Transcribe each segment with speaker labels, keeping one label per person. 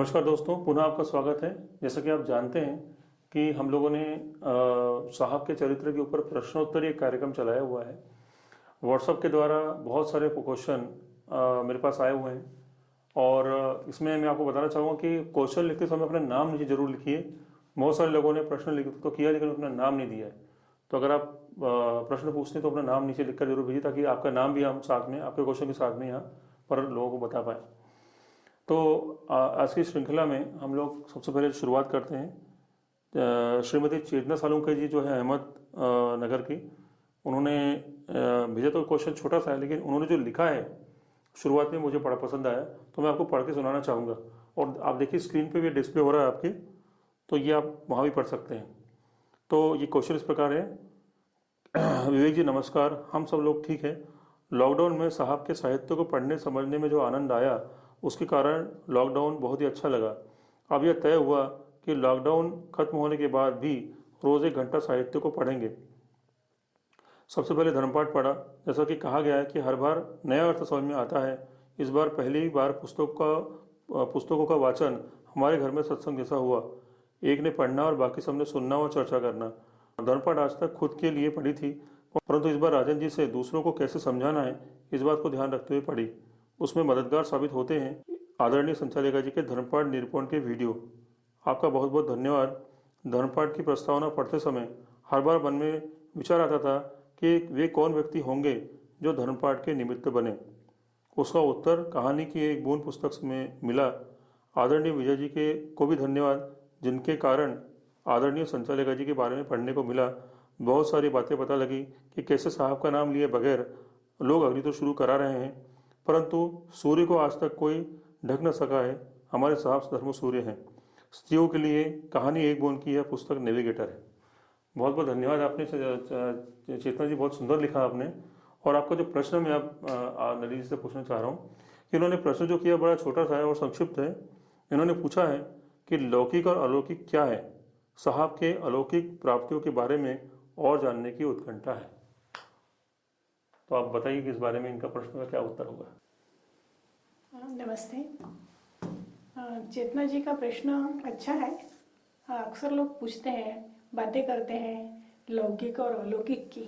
Speaker 1: नमस्कार दोस्तों, पुनः आपका स्वागत है। जैसा कि आप जानते हैं कि हम लोगों ने साहब के चरित्र के ऊपर प्रश्नोत्तरी एक कार्यक्रम चलाया हुआ है। व्हाट्सएप के द्वारा बहुत सारे क्वेश्चन मेरे पास आए हुए हैं और इसमें मैं आपको बताना चाहूँगा कि क्वेश्चन लिखते समय अपना नाम नीचे जरूर लिखिए। बहुत सारे लोगों ने प्रश्न लिख तो किया लेकिन अपना नाम नहीं दिया है, तो अगर आप प्रश्न पूछते हैं तो अपना नाम नीचे लिखकर जरूर भेजिए ताकि आपका नाम भी हम साथ में आपके क्वेश्चन के साथ में यहाँ पर लोगों को बता पाएँ। तो आज की श्रृंखला में हम लोग सबसे पहले शुरुआत करते हैं। श्रीमती चेतना सालुंके जी जो है अहमद नगर की, उन्होंने भेजा तो क्वेश्चन छोटा सा है लेकिन उन्होंने जो लिखा है शुरुआत में मुझे बड़ा पसंद आया, तो मैं आपको पढ़ के सुनाना चाहूँगा। और आप देखिए स्क्रीन पे भी डिस्प्ले हो रहा है आपके, तो ये आप वहाँ भी पढ़ सकते हैं। तो ये क्वेश्चन इस प्रकार है। विवेक जी नमस्कार, हम सब लोग ठीक है। लॉकडाउन में साहब के साहित्य को पढ़ने समझने में जो आनंद आया उसके कारण लॉकडाउन बहुत ही अच्छा लगा। अब यह तय हुआ कि लॉकडाउन खत्म होने के बाद भी रोज 1 घंटा साहित्य को पढ़ेंगे। सबसे पहले धर्मपाठ पढ़ा। जैसा कि कहा गया है कि हर बार नया अर्थ समझ में आता है, इस बार पहली बार पुस्तकों का वाचन हमारे घर में सत्संग जैसा हुआ। एक ने पढ़ना और बाकी सबने सुनना और चर्चा करना। धर्मपाठ आज तक खुद के लिए पढ़ी थी, परंतु इस बार राजन जी से दूसरों को कैसे समझाना है इस बात को ध्यान रखते हुए पढ़ी। उसमें मददगार साबित होते हैं आदरणीय संचालिका जी के धर्मपाठ निरूपण के वीडियो। आपका बहुत बहुत धन्यवाद। धर्मपाठ की प्रस्तावना पढ़ते समय हर बार मन में विचार आता था कि वे कौन व्यक्ति होंगे जो धर्मपाठ के निमित्त बने। उसका उत्तर कहानी की एक बूंद पुस्तक में मिला। आदरणीय विजय जी के को भी धन्यवाद, जिनके कारण आदरणीय संचालिका जी के बारे में पढ़ने को मिला। बहुत सारी बातें पता लगी कि कैसे साहब का नाम लिए बगैर लोग अग्नि तो शुरू करा रहे हैं, परंतु सूर्य को आज तक कोई ढक न सका है। हमारे साहब धर्म सूर्य हैं। स्त्रियों के लिए कहानी एक बूंद की यह पुस्तक नेविगेटर है। बहुत बहुत धन्यवाद। आपने चेतना जी बहुत सुंदर लिखा आपने। और आपका जो प्रश्न मैं आप नदी जी से पूछना चाह रहा हूँ कि इन्होंने प्रश्न जो किया बड़ा छोटा सा है और संक्षिप्त है। इन्होंने पूछा है कि लौकिक और अलौकिक क्या है। साहब के अलौकिक प्राप्तियों के बारे में और जानने की उत्कंठा है। तो आप बताइए कि इस बारे में इनका प्रश्न का क्या उत्तर होगा।
Speaker 2: नमस्ते। चेतना जी का प्रश्न अच्छा है। अक्सर लोग पूछते हैं, बातें करते हैं लौकिक और अलौकिक की।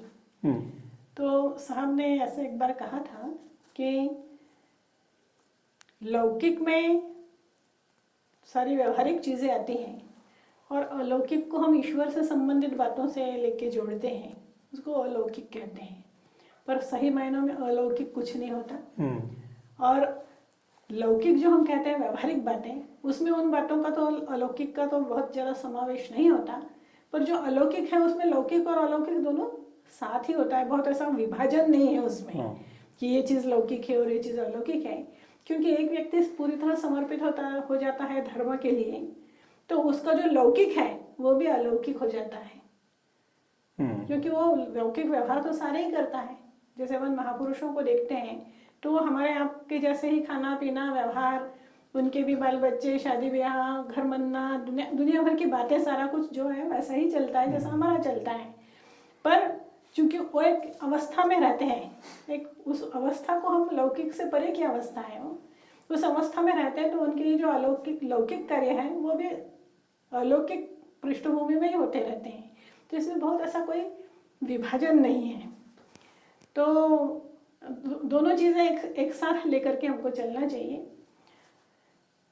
Speaker 2: तो साहब ने ऐसे एक बार कहा था कि लौकिक में सारी व्यवहारिक चीजें आती हैं और अलौकिक को हम ईश्वर से संबंधित बातों से लेके जोड़ते हैं, उसको अलौकिक कहते हैं। पर सही मायनों में अलौकिक कुछ नहीं होता। और लौकिक जो हम कहते हैं व्यवहारिक बातें, उसमें उन बातों का तो अलौकिक का तो बहुत ज्यादा समावेश नहीं होता, पर जो अलौकिक है उसमें लौकिक और अलौकिक दोनों साथ ही होता है। बहुत ऐसा विभाजन नहीं है उसमें कि ये चीज लौकिक है और ये चीज अलौकिक है। क्योंकि एक व्यक्ति पूरी तरह समर्पित हो जाता है धर्म के लिए, तो उसका जो लौकिक है वो भी अलौकिक हो जाता है। क्योंकि वो लौकिक व्यवहार तो सारे ही करता है। जैसे अपन महापुरुषों को देखते हैं तो वो हमारे आपके जैसे ही खाना पीना व्यवहार, उनके भी बाल बच्चे, शादी ब्याह, घर बनना, दुनिया भर की बातें, सारा कुछ जो है वैसा ही चलता है जैसा हमारा चलता है। पर चूंकि वो एक अवस्था में रहते हैं, एक उस अवस्था को हम लौकिक से परे की अवस्था है, वो उस अवस्था में रहते हैं, तो उनके लिए जो अलौकिक लौकिक कार्य है वो भी अलौकिक पृष्ठभूमि में ही होते रहते हैं। तो इसमें बहुत ऐसा कोई विभाजन नहीं है। तो दोनों चीजें एक साथ लेकर के हमको चलना चाहिए।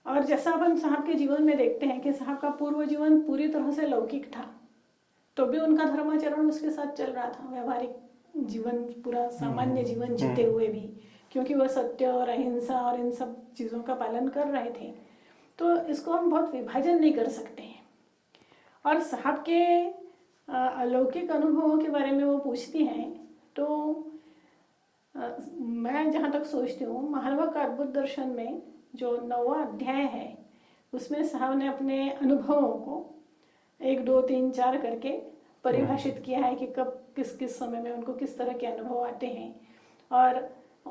Speaker 2: और जैसा अपन साहब के जीवन में देखते हैं कि साहब का पूर्व जीवन पूरी तरह से लौकिक था, तो भी उनका धर्माचरण उसके साथ चल रहा था, व्यवहारिक जीवन, पूरा सामान्य जीवन जीते हुए भी, क्योंकि वह सत्य और अहिंसा और इन सब चीजों का पालन कर रहे थे। तो इसको हम बहुत विभाजन नहीं कर सकते हैं। और साहब के अलौकिक अनुभवों के बारे में वो पूछती हैं, तो मैं जहाँ तक सोचती हूँ, महानवा का अद्भुत दर्शन में जो 9वां अध्याय है उसमें साहब ने अपने अनुभवों को 1, 2, 3, 4 करके परिभाषित किया है कि कब किस किस समय में उनको किस तरह के अनुभव आते हैं। और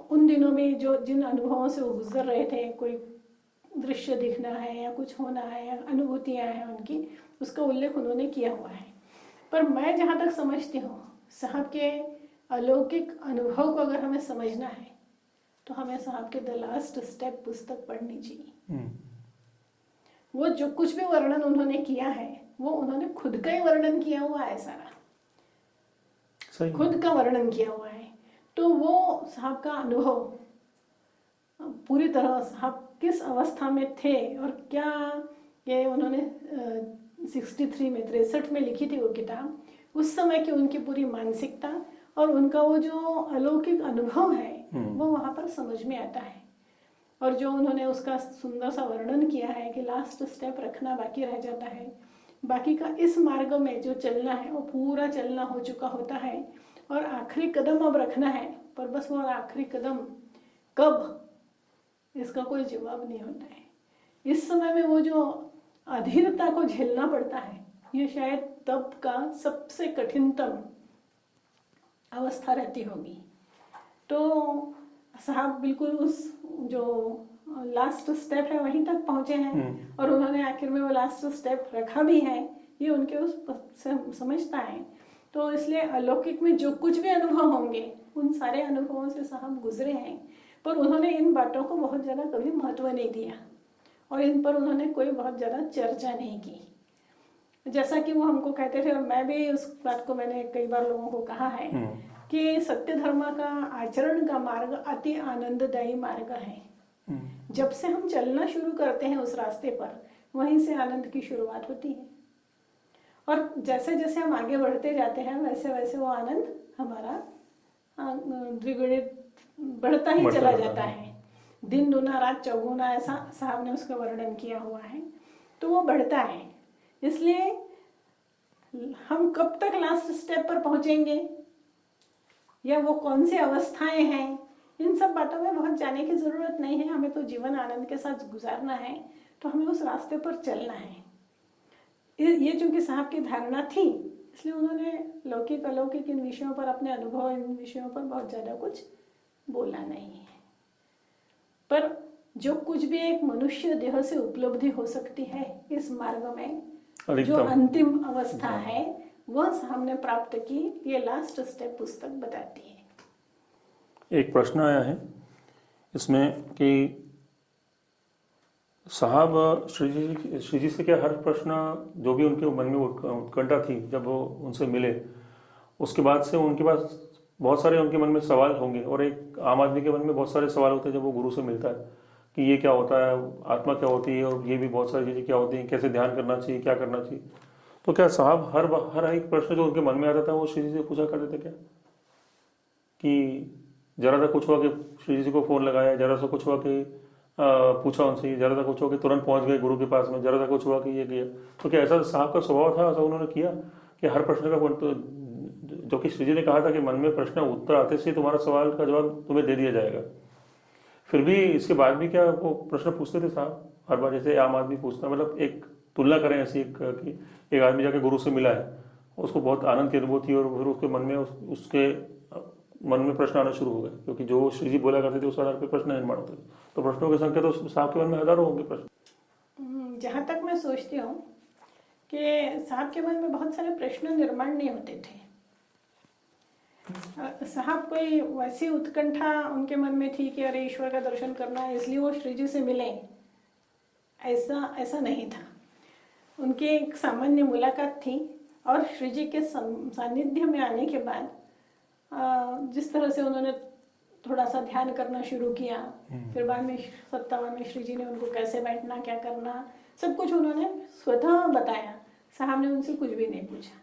Speaker 2: उन दिनों में जो जिन अनुभवों से वो गुजर रहे थे, कोई दृश्य दिखना है या कुछ होना है या अनुभूतियाँ हैं उनकी, उसका उल्लेख उन्होंने किया हुआ है। पर मैं जहाँ तक समझती हूँ, साहब के अलौकिक अनुभव को अगर हमें समझना है तो हमें साहब के द लास्ट स्टेप पुस्तक पढ़नी चाहिए। वो जो कुछ भी वर्णन उन्होंने किया है वो उन्होंने खुद का ही वर्णन किया हुआ है, सारा
Speaker 1: सही।
Speaker 2: खुद का वर्णन किया हुआ है। तो वो साहब का अनुभव पूरी तरह साहब किस अवस्था में थे और क्या, ये उन्होंने 63 में 63 में लिखी थी वो किताब, उस समय की उनकी पूरी मानसिकता और उनका वो जो अलौकिक अनुभव है वो वहाँ पर समझ में आता है। और जो उन्होंने उसका सुंदर सा वर्णन किया है कि लास्ट स्टेप रखना बाकी रह जाता है, बाकी का इस मार्ग में जो चलना है वो पूरा चलना हो चुका होता है और आखिरी कदम अब रखना है, पर बस वो आखिरी कदम कब, इसका कोई जवाब नहीं होता है। इस समय में वो जो अधीरता को झेलना पड़ता है, ये शायद तब का सबसे कठिनतम अवस्था रहती होगी। तो साहब बिल्कुल उस जो लास्ट स्टेप है वहीं तक पहुंचे हैं और उन्होंने आखिर में वो लास्ट स्टेप रखा भी है, ये उनके उस से समझता है। तो इसलिए अलौकिक में जो कुछ भी अनुभव होंगे उन सारे अनुभवों से साहब गुजरे हैं, पर उन्होंने इन बातों को बहुत ज़्यादा कभी महत्व नहीं दिया और इन पर उन्होंने कोई बहुत ज़्यादा चर्चा नहीं की, जैसा कि वो हमको कहते थे। और मैं भी उस बात को मैंने कई बार लोगों को कहा है कि सत्य धर्म का आचरण का मार्ग अति आनंददायी मार्ग है। जब से हम चलना शुरू करते हैं उस रास्ते पर, वहीं से आनंद की शुरुआत होती है और जैसे जैसे हम आगे बढ़ते जाते हैं वैसे वैसे वो आनंद हमारा द्विगुणित बढ़ता ही चला जाता है। दिन दूना रात चौगुना, ऐसा साहब ने उसका वर्णन किया हुआ है। तो वो बढ़ता है। इसलिए हम कब तक लास्ट स्टेप पर पहुंचेंगे या वो कौन सी अवस्थाएं हैं, इन सब बातों में बहुत जाने की जरूरत नहीं है। हमें तो जीवन आनंद के साथ गुजारना है, तो हमें उस रास्ते पर चलना है। ये चूंकि साहब की धारणा थी, इसलिए उन्होंने लौकिक अलौकिक इन विषयों पर, अपने अनुभव इन विषयों पर बहुत ज्यादा कुछ बोला नहीं है। पर जो कुछ भी एक मनुष्य देह से उपलब्धि हो सकती है इस मार्ग में, जो अंतिम अवस्था है वह हमने प्राप्त की, ये लास्ट स्टेप पुस्तक बताती है।
Speaker 1: एक प्रश्न आया है इसमें कि साहब श्री जी से क्या हर प्रश्न जो भी उनके मन में उत्कंठा थी जब वो उनसे मिले, उसके बाद से उनके पास बहुत सारे उनके मन में सवाल होंगे, और एक आम आदमी के मन में बहुत सारे सवाल होते हैं जब वो गुरु से मिलता है कि ये क्या होता है, आत्मा क्या होती है, और ये भी बहुत सारी चीज़ें क्या होती हैं, कैसे ध्यान करना चाहिए, क्या करना चाहिए। तो क्या साहब हर एक प्रश्न जो उनके मन में आता था वो श्री जी से पूछा करते थे क्या? कि जरा सा कुछ हुआ कि श्री जी को फोन लगाया, जरा सा कुछ हुआ कि पूछा उनसे, जरा सा कुछ हुआ कि तुरंत पहुंच गए गुरु के पास में, जरा सा कुछ हुआ कि ये किया। तो क्या ऐसा साहब का स्वभाव था, ऐसा उन्होंने किया कि हर प्रश्न का तो जो कि श्री जी ने कहा था कि मन में प्रश्न उत्तर आते से तुम्हारा सवाल का जवाब तुम्हें दे दिया जाएगा, फिर भी इसके बाद भी क्या वो प्रश्न पूछते थे साहब हर बार, जैसे आम आदमी पूछता? मतलब एक तुलना करें ऐसी कि एक आदमी जाके गुरु से मिला है, उसको बहुत आनंद की अनुभूति थी, और फिर उसके मन में उसके मन में प्रश्न आना शुरू हो गए, क्योंकि जो श्री जी बोला करते थे उस आधार पर प्रश्न निर्माण होते थे। तो प्रश्नों की संख्या तो साहब के मन में हजारों होंगे प्रश्न।
Speaker 2: जहाँ तक मैं सोचती हूँ कि साहब के मन में बहुत सारे प्रश्न निर्माण नहीं होते थे। साहब कोई वैसी उत्कंठा उनके मन में थी कि अरे ईश्वर का दर्शन करना है इसलिए वो श्री जी से मिले, ऐसा नहीं था। उनकी एक सामान्य मुलाकात थी और श्री जी के सानिध्य में आने के बाद जिस तरह से उन्होंने थोड़ा सा ध्यान करना शुरू किया, फिर बाद में 57 में श्री जी ने उनको कैसे बैठना, क्या करना, सब कुछ उन्होंने स्वतः बताया। साहब ने उनसे कुछ भी नहीं पूछा।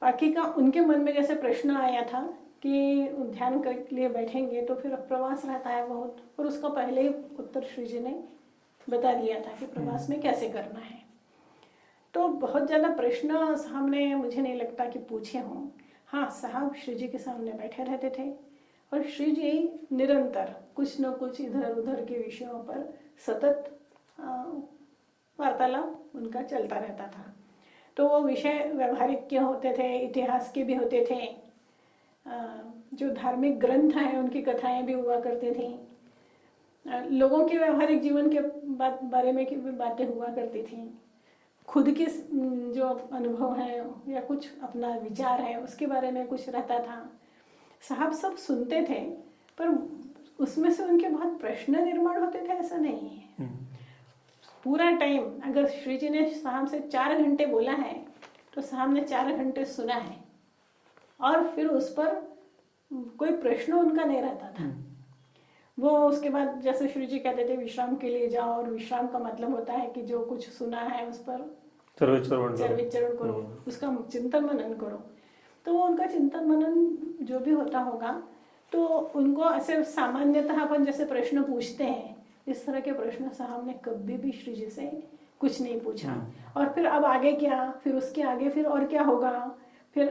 Speaker 2: बाकी का उनके मन में जैसे प्रश्न आया था कि ध्यान के लिए बैठेंगे तो फिर प्रवास रहता है बहुत, और उसका पहले ही उत्तर श्री जी ने बता दिया था कि प्रवास में कैसे करना है। तो बहुत ज़्यादा प्रश्न साहब ने, मुझे नहीं लगता कि पूछे हों। हाँ, साहब श्री जी के सामने बैठे रहते थे और श्री जी निरंतर कुछ न कुछ इधर उधर के विषयों पर सतत वार्तालाप उनका चलता रहता था। तो वो विषय व्यवहारिक के होते थे, इतिहास के भी होते थे, जो धार्मिक ग्रंथ हैं उनकी कथाएं भी हुआ करती थी, लोगों के व्यवहारिक जीवन के बारे में की भी बातें हुआ करती थी, खुद के जो अनुभव है या कुछ अपना विचार है उसके बारे में कुछ रहता था। साहब सब सुनते थे, पर उसमें से उनके बहुत प्रश्न निर्माण होते थे ऐसा नहीं है। पूरा टाइम अगर श्री जी ने साहब से 4 घंटे बोला है तो साहब ने 4 घंटे सुना है, और फिर उस पर कोई प्रश्न उनका नहीं रहता था। वो उसके बाद जैसे श्री जी कहते थे विश्राम के लिए जाओ, और विश्राम का मतलब होता है कि जो कुछ सुना है उस पर चरविचरण करो, उसका चिंतन मनन करो। तो वो उनका चिंतन मनन जो भी होता होगा, तो उनको ऐसे सामान्यतः अपन जैसे प्रश्न पूछते हैं, इस तरह के प्रश्न साहब ने कभी भी श्री जी से कुछ नहीं पूछा। और फिर अब आगे क्या, फिर उसके आगे फिर और क्या होगा, फिर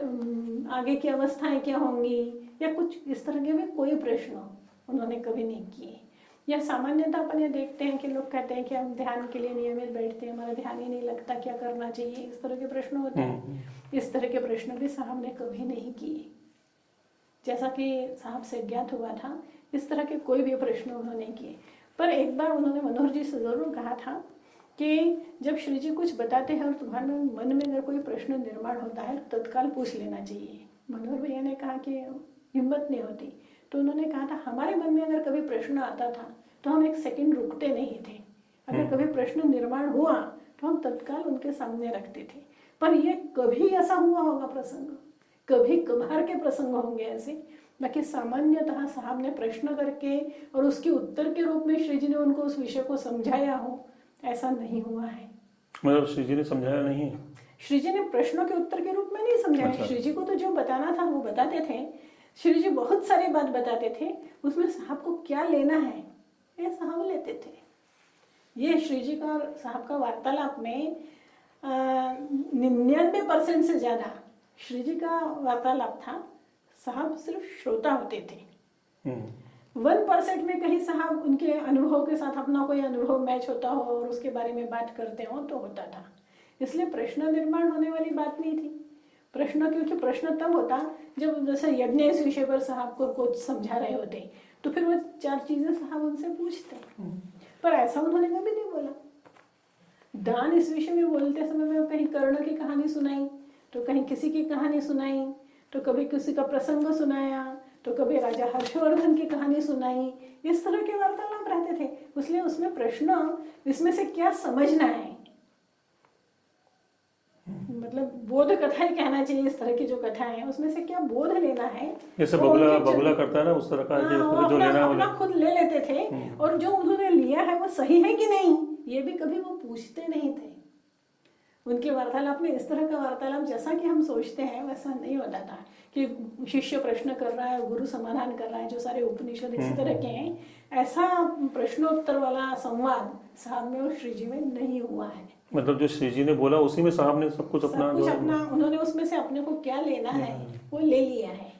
Speaker 2: आगे की अवस्थाएं क्या होंगी, या कुछ इस तरह के भी कोई प्रश्न उन्होंने कभी नहीं किए। या सामान्यतः अपन ये देखते हैं कि लोग कहते हैं कि हम ध्यान के लिए नियमित बैठते हैं, हमारा ध्यान ही नहीं लगता, क्या करना चाहिए, इस तरह के प्रश्न होते हैं। इस तरह के प्रश्न भी साहब ने कभी नहीं किए। जैसा कि साहब से ज्ञात हुआ था, इस तरह के कोई भी प्रश्न उन्होंने किए। पर एक बार उन्होंने मनोहर जी से जरूर कहा था कि जब श्री जी कुछ बताते हैं और तुम्हारे मन में अगर कोई प्रश्न निर्माण होता है तो तत्काल पूछ लेना चाहिए। मनोहर भैया ने कहा कि हिम्मत नहीं होती, तो उन्होंने कहा था हमारे मन में अगर कभी प्रश्न आता था तो हम एक सेकंड रुकते नहीं थे। अगर कभी प्रश्न निर्माण हुआ तो हम तत्काल उनके सामने रखते थे। पर ये कभी ऐसा हुआ होगा प्रसंग, कभी कभार के प्रसंग होंगे ऐसे, बाकी सामान्यतः साहब ने प्रश्न करके और उसके उत्तर के रूप में श्री जी ने उनको उस विषय को समझाया हो, ऐसा नहीं हुआ है।
Speaker 1: मतलब श्री जी ने समझाया नहीं है?
Speaker 2: श्री जी ने प्रश्नों के उत्तर के रूप में नहीं समझाया।
Speaker 1: अच्छा।
Speaker 2: श्री जी को तो जो बताना था वो बताते थे। श्री जी बहुत सारी बात बताते थे, उसमें साहब को क्या लेना है ये साहब लेते थे। ये श्री जी का और साहब का वार्तालाप में 99% से ज्यादा श्री जी का वार्तालाप था, साहब सिर्फ श्रोता होते थे। 1% में कहीं साहब उनके अनुभव के साथ अपना कोई अनुभव मैच होता हो और उसके बारे में बात करते हो तो होता था। इसलिए प्रश्न निर्माण होने वाली बात नहीं थी। प्रश्न, क्योंकि प्रश्न तब होता जब जैसे यज्ञ इस विषय पर साहब को कुछ समझा रहे होते, तो फिर वो 4 चीजें साहब उनसे पूछते। पर ऐसा उन्होंने कभी नहीं बोला। दान इस विषय में बोलते समय में कहीं कर्ण की कहानी सुनाई, तो कहीं किसी की कहानी सुनाई, तो कभी किसी का प्रसंग सुनाया, तो कभी राजा हर्षवर्धन की कहानी सुनाई। इस तरह के वार्तालाप रहते थे। इसलिए उसमें प्रश्न, इसमें से क्या समझना है, मतलब बोध कथा ही कहना चाहिए। इस तरह की जो कथा है उसमें से क्या बोध लेना है,
Speaker 1: जैसे बगुला करता है ना, उस तरह का जो लेना है
Speaker 2: अपना खुद ले लेते थे। और जो उन्होंने लिया है वो सही है कि नहीं, ये भी कभी वो पूछते नहीं थे। उनके वार्तालाप में इस तरह का वार्तालाप जैसा कि हम सोचते हैं वैसा नहीं होता था कि शिष्य प्रश्न कर रहा है, गुरु समाधान कर रहा है, जो सारे उपनिषद इसी तरह के हैं। ऐसा प्रश्नोत्तर वाला संवाद साहब में और श्री जी में नहीं हुआ है।
Speaker 1: मतलब जो श्री जी ने बोला उसी में साहब ने सब कुछ अपना
Speaker 2: उन्होंने उसमें से अपने को क्या लेना है वो ले लिया है।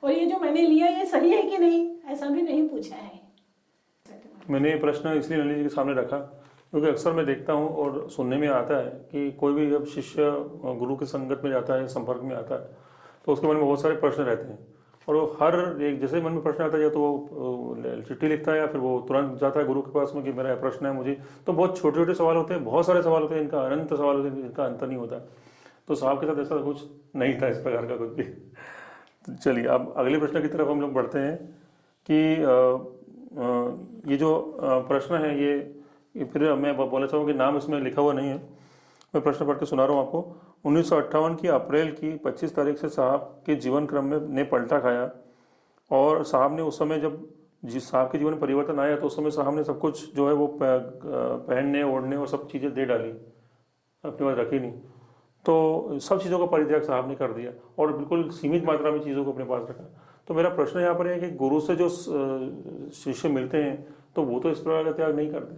Speaker 2: और ये जो मैंने लिया ये सही है कि नहीं, ऐसा भी नहीं पूछा है।
Speaker 1: मैंने ये प्रश्न इसलिए ललित जी के सामने रखा क्योंकि अक्सर मैं देखता हूँ और सुनने में आता है कि कोई भी जब शिष्य गुरु की संगत में जाता है, संपर्क में आता है, तो उसके मन में बहुत सारे प्रश्न रहते हैं। और वो हर एक जैसे मन में प्रश्न आता है, या तो वो चिट्ठी लिखता है या फिर वो तुरंत जाता है गुरु के पास में कि मेरा प्रश्न है मुझे। तो बहुत छोटे छोटे सवाल होते हैं, बहुत सारे सवाल होते हैं, इनका अनंत सवाल होते हैं, इनका अंत नहीं होता। तो साहब के साथ ऐसा कुछ नहीं था, इस प्रकार का कुछ भी। तो चलिए अब अगले प्रश्न की तरफ हम लोग बढ़ते हैं कि ये जो प्रश्न है ये फिर मैं बोलना चाहूँगा कि नाम इसमें लिखा हुआ नहीं है, मैं प्रश्न पढ़ के सुना रहा हूँ आपको। 1958 की अप्रैल की 25 तारीख से साहब के जीवन क्रम में ने पलटा खाया, और साहब ने उस समय जब साहब के जीवन में परिवर्तन आया तो उस समय साहब ने सब कुछ जो है वो पहनने ओढ़ने और सब चीज़ें दे डाली, अपने पास रखी नहीं। तो सब चीज़ों का परित्याग साहब ने कर दिया और बिल्कुल सीमित मात्रा में चीज़ों को अपने पास रखा। तो मेरा प्रश्न यहाँ पर है कि गुरु से जो शिष्य मिलते हैं तो वो तो इस प्रकार का त्याग नहीं करते,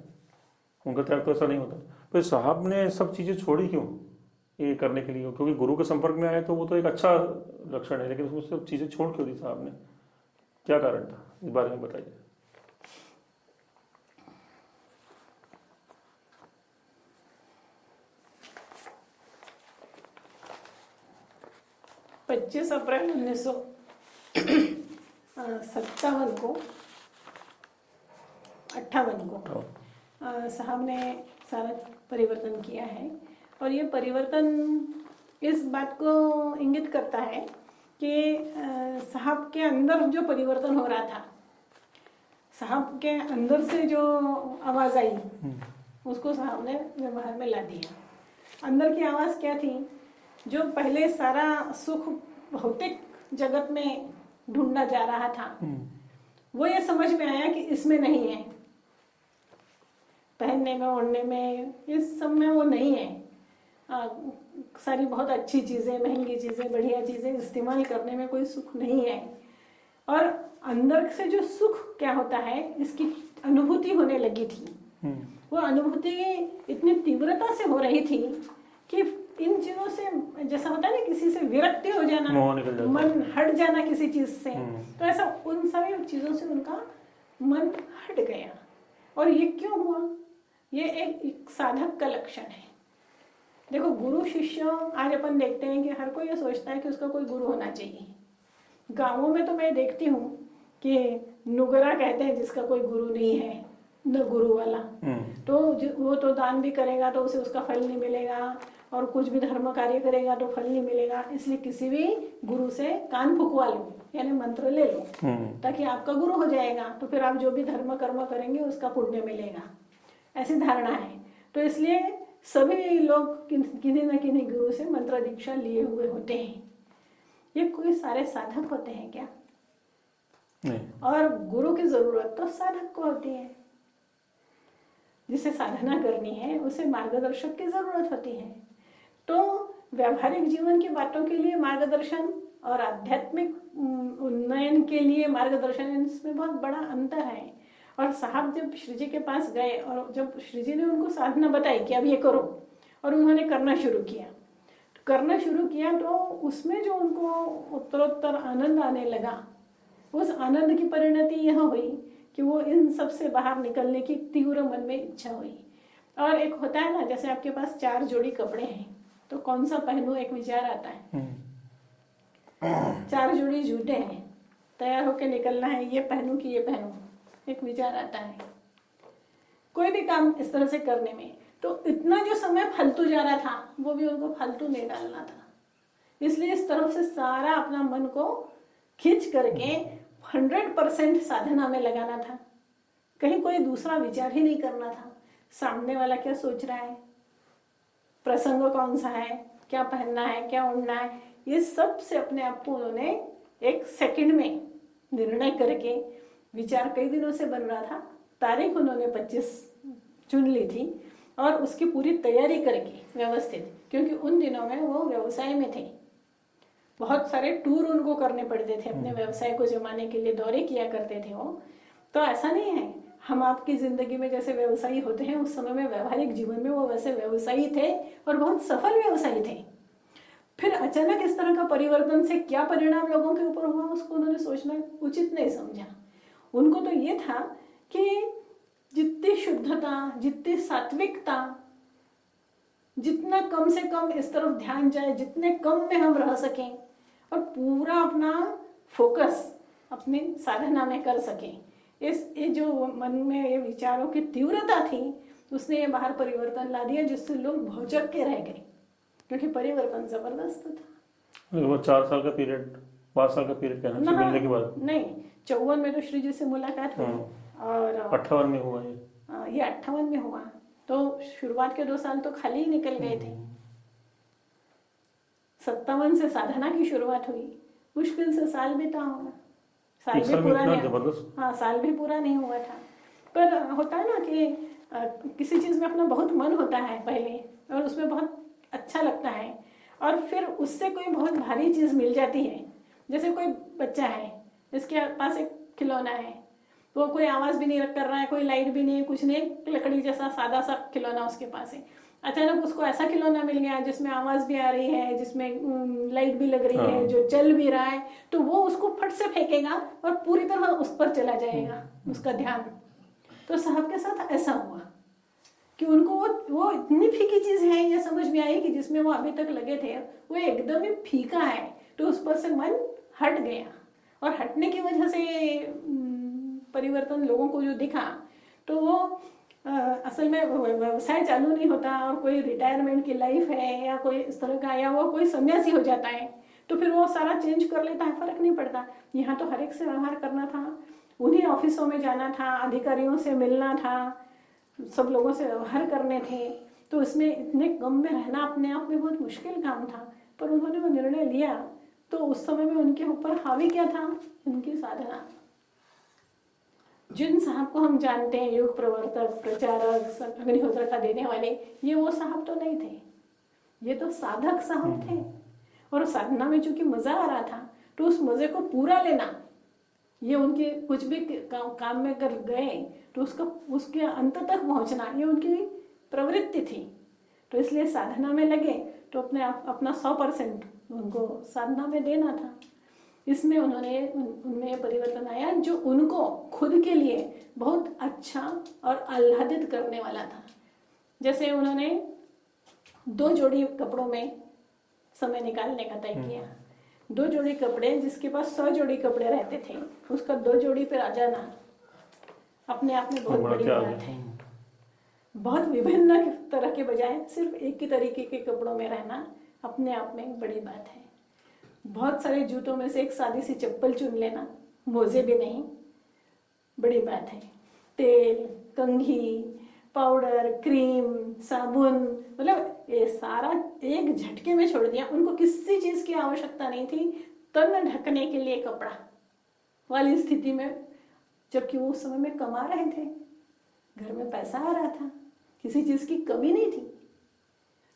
Speaker 1: उनका त्याग तो ऐसा नहीं होता। तो साहब ने सब चीज़ें छोड़ी क्यों ये करने के लिए? क्योंकि गुरु के संपर्क में आए तो वो तो एक अच्छा लक्षण है, लेकिन उसमें सब चीज़ें छोड़ क्यों दी साहब ने? क्या कारण था, इस बारे में बताइए।
Speaker 2: पच्चीस अप्रैल 1957 को 58 को साहब ने सारा परिवर्तन किया है। और ये परिवर्तन इस बात को इंगित करता है कि साहब के अंदर जो परिवर्तन हो रहा था, साहब के अंदर से जो आवाज़ आई उसको साहब ने व्यवहार में ला दिया। अंदर की आवाज़ क्या थी? जो पहले सारा सुख भौतिक जगत में ढूंढना जा रहा था, वो ये समझ में आया कि इसमें नहीं है, पहनने में, ओढ़ने में, इस सब में वो नहीं है। सारी बहुत अच्छी चीज़ें, महंगी चीज़ें, बढ़िया चीज़ें इस्तेमाल करने में कोई सुख नहीं है। और अंदर से जो सुख क्या होता है, इसकी अनुभूति होने लगी थी। वो अनुभूति इतनी तीव्रता से हो रही थी कि इन चीज़ों से, जैसा होता है ना किसी से विरक्ति हो जाना, मन हट जाना किसी चीज़ से, तो ऐसा उन सारी चीज़ों से उनका मन हट गया। और ये क्यों हुआ? ये एक साधक का लक्षण है। देखो, गुरु शिष्य, आज अपन देखते हैं कि हर कोई ये सोचता है कि उसका कोई गुरु होना चाहिए। गाँवों में तो मैं देखती हूँ कि नुगरा कहते हैं जिसका कोई गुरु नहीं है, न गुरु वाला, तो वो तो दान भी करेगा तो उसे उसका फल नहीं मिलेगा, और कुछ भी धर्म कार्य करेगा तो फल नहीं मिलेगा। इसलिए किसी भी गुरु से कान फुकवा लो, यानी मंत्र ले लो, ताकि आपका गुरु हो जाएगा, तो फिर आप जो भी धर्म कर्म करेंगे उसका पुण्य मिलेगा। ऐसी धारणा है। तो इसलिए सभी लोग किन्हीं न किन्हीं गुरु से मंत्र दीक्षा लिए हुए होते हैं। ये कोई सारे साधक होते हैं क्या? नहीं। और गुरु की जरूरत तो साधक को होती है। जिसे साधना करनी है उसे मार्गदर्शक की जरूरत होती है। तो व्यावहारिक जीवन की बातों के लिए मार्गदर्शन और आध्यात्मिक उन्नयन के लिए मार्गदर्शन, इसमें बहुत बड़ा अंतर है। और साहब जब श्री जी के पास गए और जब श्री जी ने उनको साधना बताई कि अब ये करो, और उन्होंने करना शुरू किया तो उसमें जो उनको उत्तरोत्तर आनंद आने लगा, उस आनंद की परिणति यह हुई कि वो इन सब से बाहर निकलने की तीव्र मन में इच्छा हुई। और एक होता है ना, जैसे आपके पास 4 जोड़ी कपड़े हैं तो कौन सा पहनूं, एक विचार आता है। 4 जोड़ी जूते हैं, तैयार होके निकलना है, ये पहनूं कि ये पहनूं, एक विचार आता है। कोई भी काम इस तरह से करने में, तो इतना जो समय फालतू जा रहा था वो भी उनको फालतू नहीं डालना था। इसलिए इस तरफ से सारा अपना मन को खींच करके 100% साधना में लगाना था। कहीं कोई दूसरा विचार ही नहीं करना था। सामने वाला क्या सोच रहा है, प्रसंग कौन सा है, क्या पहनना है, क्या ओढ़ना है, ये सब से अपने आप को उन्होंने 1 सेकंड में निर्णय करके, विचार कई दिनों से बन रहा था, तारीख उन्होंने 25 चुन ली थी और उसकी पूरी तैयारी करके व्यवस्थित, क्योंकि उन दिनों में वो व्यवसाय में थे, बहुत सारे टूर उनको करने पड़ते थे अपने व्यवसाय को जमाने के लिए, दौरे किया करते थे वो। तो ऐसा नहीं है, हम आपकी जिंदगी में जैसे व्यवसायी होते हैं उस समय में व्यवहारिक जीवन में वो वैसे व्यवसायी थे और बहुत सफल व्यवसायी थे। फिर अचानक इस तरह का परिवर्तन से क्या परिणाम लोगों के ऊपर हुआ, उसको उन्होंने सोचना उचित नहीं समझा। उनको तो ये था कि जितनी शुद्धता, जितनी सात्विकता, जितना कम से कम इस तरफ ध्यान जाए, जितने कम में हम रह सकें और पूरा अपना फोकस अपनी साधना में कर सकें, ये जो मन में ये विचारों की तीव्रता थी, उसने ये बाहर परिवर्तन ला दिया, जिससे लोग भौचक के रह गए, क्योंकि परिवर्तन जबरदस्त था।
Speaker 1: वो 4 साल का पीरियड, 5 साल का पीरियड कहना चाहिए मिलने के बाद।
Speaker 2: नहीं, 54 में तो श्री जी से मुलाकात हुई और
Speaker 1: 58 में हुआ
Speaker 2: ये 58 में हुआ, तो शुरुआत के 2 साल तो खाली ही निकल गए थे। 57 से साधना की शुरुआत हुई, मुश्किल से साल बीता होगा, साल भी पूरा नहीं, हाँ साल भी पूरा नहीं हुआ था। पर होता है ना कि किसी चीज में अपना बहुत मन होता है पहले और उसमें बहुत अच्छा लगता है, और फिर उससे कोई बहुत भारी चीज मिल जाती है। जैसे कोई बच्चा है, इसके पास एक खिलौना है, तो कोई आवाज भी नहीं कर रहा है, कोई लाइट भी नहीं है, कुछ नहीं, लकड़ी जैसा सादा सा खिलौना उसके पास है। अचानक उसको ऐसा खिलौना मिल गया जिसमें आवाज भी आ रही है, जिसमें लाइट भी लग रही है, जो चल भी रहा है, तो वो उसको फट से फेंकेगा और पूरी तरह उस पर चला जाएगा उसका ध्यान। तो साहब के साथ ऐसा हुआ कि उनको वो इतनी फीकी चीज है ये समझ में आई कि जिसमें वो अभी तक लगे थे वो एकदम ही फीका है, तो उस पर से मन हट गया। और हटने की वजह से परिवर्तन लोगों को जो दिखा, तो वो असल में व्यवसाय चालू नहीं होता और कोई रिटायरमेंट की लाइफ है या कोई इस तरह का, या वो कोई सन्यासी हो जाता है तो फिर वो सारा चेंज कर लेता है, फर्क नहीं पड़ता। यहाँ तो हर एक से व्यवहार करना था, उन्हीं ऑफिसों में जाना था, अधिकारियों से मिलना था, सब लोगों से व्यवहार करने थे, तो इसमें इतने गम में रहना अपने आप में बहुत मुश्किल काम था। पर उन्होंने वो निर्णय लिया, तो उस समय में उनके ऊपर हावी क्या था? उनकी साधना। जिन साहब को हम जानते हैं, युग प्रवर्तक, प्रचारक, अग्निहोत्र का देने वाले, ये वो साहब तो नहीं थे, ये तो साधक साहब थे। और साधना में चूंकि मजा आ रहा था, तो उस मजे को पूरा लेना, ये उनके कुछ भी काम में कर गए तो उसके अंत तक पहुंचना, ये उनकी प्रवृत्ति थी। तो इसलिए साधना में लगे, तो अपना 100% उनको साधना में देना था। इसमें उनमें परिवर्तन आया जो उनको खुद के लिए बहुत अच्छा और आह्लादित करने वाला था। जैसे उन्होंने 2 जोड़ी कपड़ों में समय निकालने का तय किया। 2 जोड़ी कपड़े, जिसके पास 100 जोड़ी कपड़े रहते थे, उसका 2 जोड़ी पर आ जाना अपने आप में बहुत बड़ी बात है। बहुत विभिन्न तरह के बजाय सिर्फ एक ही तरीके के कपड़ों में रहना अपने आप में बड़ी बात है। बहुत सारे जूतों में से एक सादी सी चप्पल चुन लेना, मोजे भी नहीं, बड़ी बात है। तेल, कंघी, पाउडर, क्रीम, साबुन, मतलब ये सारा एक झटके में छोड़ दिया। उनको किसी चीज की आवश्यकता नहीं थी तन ढकने के लिए कपड़ा वाली स्थिति में, जबकि वो उस समय में कमा रहे थे, घर में पैसा आ रहा था, किसी चीज की कमी नहीं थी।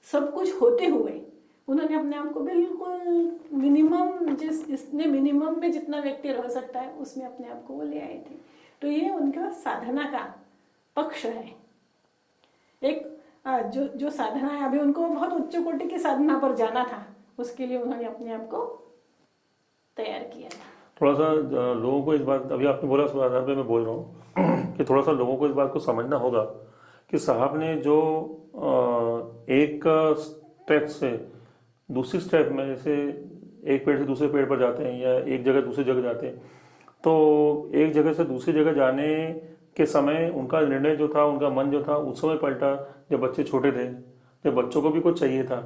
Speaker 2: सब कुछ होते हुए उन्होंने अपने आप को बिल्कुल मिनिमम, जिसने मिनिमम में जितना व्यक्ति रह सकता है उसमें अपने आप को वो ले आए थे। तो ये उनका साधना का पक्ष है। एक जो साधना है, अभी उनको बहुत उच्च कोटि की साधना पर जाना था, उसके लिए उन्होंने अपने आप को तैयार किया था।
Speaker 1: थोड़ा सा लोगों को इस बात, अभी आपने बोला उस आधार पे मैं बोल रहा हूँ कि थोड़ा सा लोगों को इस बात को समझना होगा कि साहब ने जो एक स्टेप से दूसरी स्टेप में, जैसे एक पेड़ से दूसरे पेड़ पर जाते हैं या एक जगह दूसरी जगह जाते हैं, तो एक जगह से दूसरी जगह जाने के समय उनका निर्णय जो था, उनका मन जो था, उस समय पलटा जब बच्चे छोटे थे, जब बच्चों को भी कुछ चाहिए था,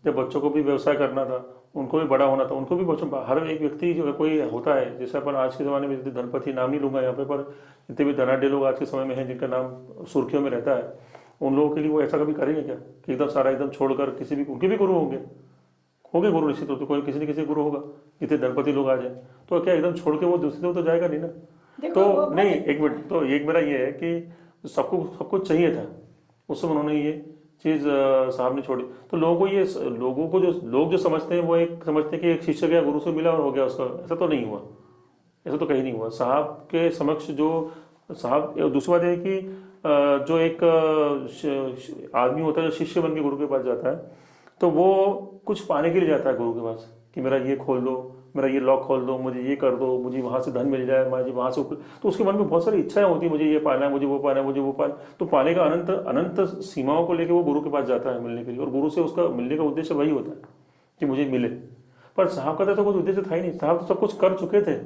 Speaker 1: जब बच्चों को भी व्यवसाय करना था, उनको भी बड़ा होना था, उनको भी बच्चों, हर एक व्यक्ति जो कोई होता है, जैसे अपन आज के ज़माने में जितने धनपति, नाम नहीं लूंगा यहाँ पे, पर जितने भी धनाढ़ लोग आज के समय में हैं जिनका नाम सुर्खियों में रहता है, उन लोगों के लिए वो ऐसा कभी करेंगे क्या कि एकदम सारा एकदम छोड़कर, किसी भी, उनके भी गुरु होंगे गुरु निश्चित रूप से, कोई किसी न किसी गुरु होगा, जितने धनपति लोग आ जाए, तो क्या एकदम छोड़ के वो दूसरी तो जाएगा नहीं ना। तो नहीं, एक मिनट, तो एक मेरा ये है कि सब कुछ चाहिए था उस समय, उन्होंने ये चीज साहब ने छोड़ी। तो लोगों को जो लोग जो समझते हैं, वो एक समझते हैं कि एक शिष्य गया, गुरु से मिला और हो गया उसका। ऐसा तो नहीं हुआ, ऐसा तो कहीं नहीं हुआ। साहब के समक्ष जो साहब, दूसरी बात है कि जो एक आदमी होता है जो शिष्य बन के गुरु के पास जाता है, तो वो कुछ पाने के लिए जाता है गुरु के पास कि मेरा ये खोल दो, मेरा ये लॉक खोल दो, मुझे ये कर दो, मुझे वहां से धन मिल जाए, मुझे वहां से, तो उसके मन में बहुत सारी इच्छाएं होती है, मुझे ये पाना है, मुझे वो पाना है, मुझे वो पाना। तो पाने का अनंत सीमाओं को लेकर वो गुरु के पास जाता है मिलने के लिए, और गुरु से उसका मिलने का उद्देश्य वही होता है कि मुझे मिले। पर साहब का तो कुछ उद्देश्य था ही नहीं, साहब तो सब कुछ कर चुके थे।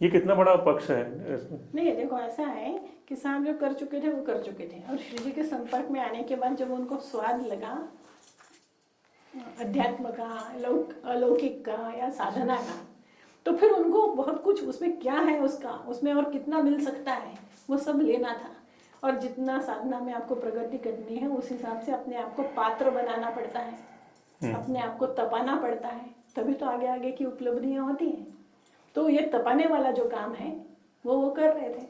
Speaker 1: ये कितना बड़ा पक्ष है इसमें।
Speaker 2: नहीं, देखो ऐसा है कि साहब जो कर चुके थे वो कर चुके थे, और श्री जी के संपर्क में आने के बाद जब उनको स्वाद लगा अध्यात्म का, अलौकिक का या साधना का, तो फिर उनको बहुत कुछ उसमें क्या है उसमें और कितना मिल सकता है वो सब लेना था। और जितना साधना में आपको प्रगति करनी है उस हिसाब से अपने आप को पात्र बनाना पड़ता है, अपने आप को तपाना पड़ता है, तभी तो आगे आगे की उपलब्धियां होती हैं। तो ये तपाने वाला जो काम है वो कर रहे थे,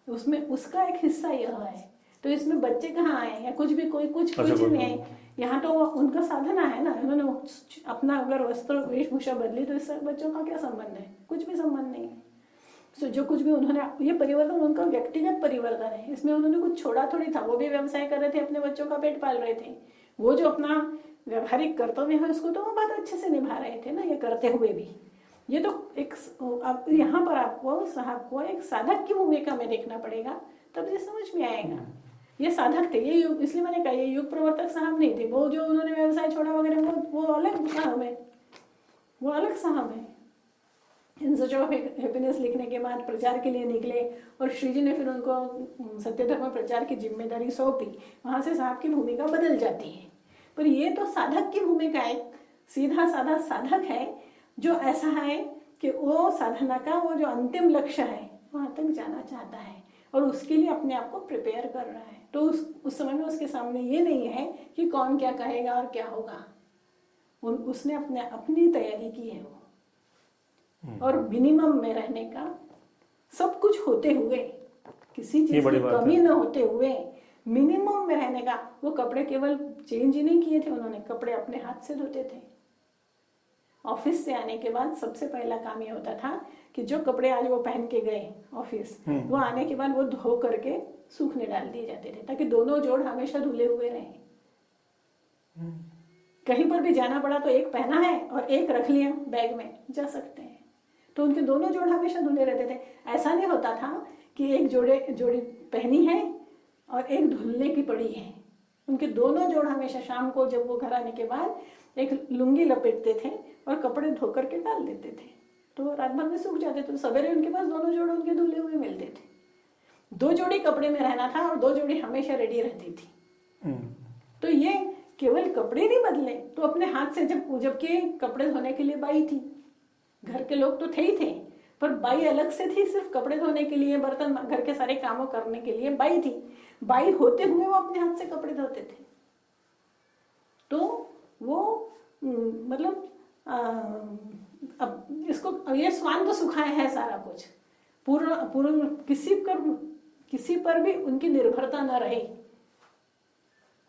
Speaker 2: उसमें उसका एक हिस्सा यह है। तो इसमें बच्चे कहाँ आए या कुछ भी कुछ नहीं है, यहाँ तो उनका साधना है ना। उन्होंने अपना अगर वस्त्र वेशभूषा बदली तो इससे बच्चों का क्या संबंध है? कुछ भी संबंध नहीं है। तो जो कुछ भी उन्होंने, ये परिवर्तन उनका व्यक्तिगत परिवर्तन है, इसमें उन्होंने कुछ छोड़ा थोड़ी था। वो भी व्यवसाय कर रहे थे, अपने बच्चों का पेट पाल रहे थे। वो जो अपना व्यवहारिक कर्तव्य है उसको तो वो बहुत अच्छे से निभा रहे थे ना, ये करते हुए भी। ये तो एक यहाँ पर आपको साहब को एक साधक की भूमिका में देखना पड़ेगा, तब ये समझ में आएगा। ये साधक थे, ये युग, इसलिए मैंने कहा ये युग प्रवर्तक साहब नहीं थे। वो जो उन्होंने व्यवसाय छोड़ा वगैरह वो अलग साहब है, वो अलग साहब है। इन सर्च ऑफ हैप्पीनेस लिखने के बाद प्रचार के लिए निकले, और श्री जी ने फिर उनको सत्य धर्म प्रचार की जिम्मेदारी सौंपी। वहां से साहब की भूमिका बदल जाती है। पर ये तो साधक की भूमिका, एक सीधा साधा साधक है जो ऐसा है कि वो साधना का वो जो अंतिम लक्ष्य है वहां तक जाना चाहता है। और उसके लिए अपने आप को प्रिपेयर कर रहा है। तो उस समय में उसके सामने ये नहीं है कि कौन क्या कहेगा और क्या होगा। उसने अपनी तैयारी की है वो, और मिनिमम में रहने का, सब कुछ होते हुए, किसी चीज की कमी न होते हुए मिनिमम में रहने का। वो कपड़े केवल चेंज ही नहीं किए थे उन्होंने, कपड़े अपने हाथ से धोते थे। ऑफिस से आने के बाद सबसे पहला काम ये होता था कि जो कपड़े आज वो पहन के गए ऑफिस, वो आने के बाद वो धो करके सूखने डाल दिए जाते थे, ताकि दोनों जोड़ हमेशा धुले हुए रहें। कहीं पर भी जाना पड़ा तो एक पहना है और एक रख लिया बैग में, जा सकते हैं। तो उनके दोनों जोड़ हमेशा धुले रहते थे। ऐसा नहीं होता था कि एक जोड़ी पहनी है और एक धुलने की पड़ी है। उनके दोनों जोड़ हमेशा शाम को जब वो घर आने के बाद एक लुंगी लपेटते थे और कपड़े धो करके डाल देते थे, तो रात भर में सूख जाते थे। तो सवेरे उनके पास दोनों जोड़ उनके धुले हुए मिलते थे। 2 जोड़ी कपड़े में रहना था और 2 जोड़ी हमेशा रेडी रहती थी। तो ये केवल कपड़े नहीं बदले, तो अपने हाथ से, जबकि कपड़े धोने के लिए बाई थी, घर के लोग तो थे ही थे, पर बाई अलग से थी सिर्फ कपड़े धोने के लिए, बर्तन, घर के सारे कामों करने के लिए बाई थी। बाई होते हुए वो अपने हाथ से कपड़े धोते थे। तो वो मतलब अब इसको, ये स्वांत सुखाए है सारा कुछ, पूर्ण किसी पर भी उनकी निर्भरता न रहे।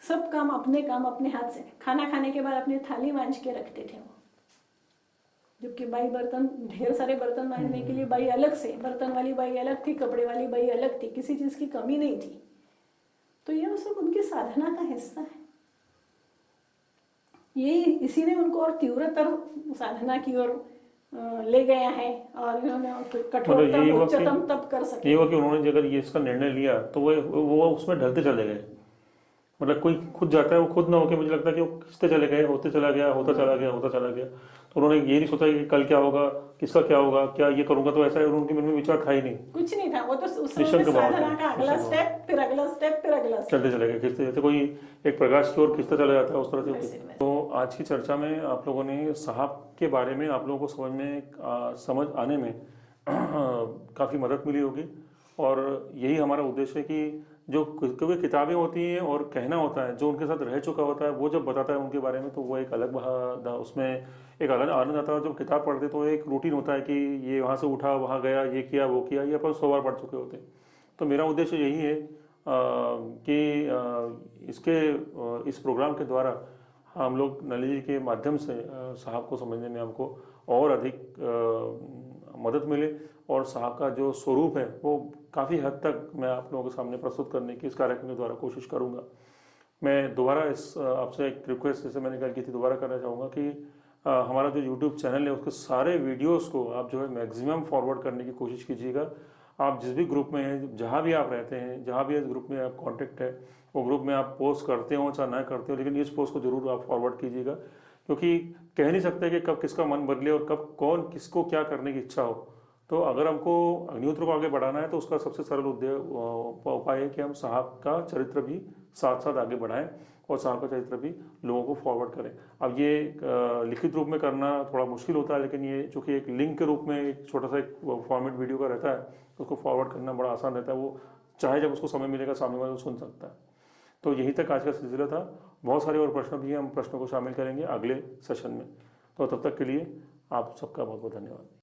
Speaker 2: सब काम अपने हाथ से। खाना खाने के बाद अपनी थाली मांज के रखते थे वो, जबकि बाई बर्तन, ढेर सारे बर्तन मांजने के लिए बाई अलग से, बर्तन वाली बाई अलग थी, कपड़े वाली बाई अलग थी, किसी चीज की कमी नहीं थी। तो ये सब उनकी साधना का हिस्सा है। ये इसी ने उनको और तीव्रतर साधना की ओर ले गया है, और उन्होंने कठोरतम उच्चतम तप कर सके।
Speaker 1: ये हुआ कि उन्होंने अगर ये इसका निर्णय लिया तो वो उसमें ढलते चले गए। मतलब कोई खुद जाता है, वो खुद ना होके, मुझे लगता है कि वो खिंचते चले गए, होते चला गया, होता चला गया, होता चला गया। तो उन्होंने ये नहीं सोचा कि कल क्या होगा, किसका क्या होगा, क्या ये करूंगा, तो ऐसा उनके मन में विचार था ही नहीं,
Speaker 2: कुछ नहीं था। वो तो उस समय साधना का अगला स्टेप, फिर अगला स्टेप, फिर अगला स्टेप,
Speaker 1: चलते चले गए, खिंचते, जैसे कोई एक प्रकाश की ओर खिंचता चला जाता है, उस तरह से। तो आज की चर्चा में आप लोगों ने साहब के बारे में, आप लोगों को समझ आने में काफ़ी मदद मिली होगी। और यही हमारा उद्देश्य है कि जो क्योंकि किताबें होती हैं और कहना होता है, जो उनके साथ रह चुका होता है, वो जब बताता है उनके बारे में, तो वो एक अलग उसमें एक अलग आनंद आता है। जब किताब पढ़ते तो एक रूटीन होता है कि ये वहाँ से उठा, वहाँ गया, ये किया, वो किया, ये अपन 100 बार पढ़ चुके होते हैं। तो मेरा उद्देश्य यही है कि इस प्रोग्राम के द्वारा हम लोग नली जी के माध्यम से साहब को समझने में हमको और अधिक मदद मिले, और साहब का जो स्वरूप है वो काफ़ी हद तक मैं आप लोगों के सामने प्रस्तुत करने की इस कार्यक्रम के द्वारा कोशिश करूँगा। मैं दोबारा आपसे एक रिक्वेस्ट, जैसे मैंने कल की थी, दोबारा करना चाहूँगा कि हमारा जो यूट्यूब चैनल है उसके सारे वीडियोस को आप जो है मैक्सिमम फॉरवर्ड करने की कोशिश कीजिएगा। आप जिस भी ग्रुप में हैं, जहाँ भी आप रहते हैं, जहाँ भी इस ग्रुप में आप कॉन्टेक्ट है, वो ग्रुप में आप पोस्ट करते हो चाहे ना करते हो, लेकिन इस पोस्ट को जरूर आप फॉरवर्ड कीजिएगा, क्योंकि कह नहीं सकते कि कब किसका मन बदले और कब कौन किसको क्या करने की इच्छा हो। तो अगर हमको अग्निहोत्र को आगे बढ़ाना है तो उसका सबसे सरल उपाय है कि हम साहब का चरित्र भी साथ साथ आगे बढ़ाएं और साहब का चरित्र भी लोगों को फॉरवर्ड करें। अब ये लिखित रूप में करना थोड़ा मुश्किल होता है, लेकिन ये चूँकि एक लिंक के रूप में एक छोटा सा एक फॉर्मेट वीडियो का रहता है, तो उसको फॉरवर्ड करना बड़ा आसान रहता है। वो चाहे जब उसको समय मिलेगा सामने वाला सुन सकता है। तो यहीं तक आज का सिलसिला था। बहुत सारे और प्रश्न भी हैं, हम प्रश्नों को शामिल करेंगे अगले सेशन में। तो तब तक के लिए आप सबका बहुत बहुत धन्यवाद।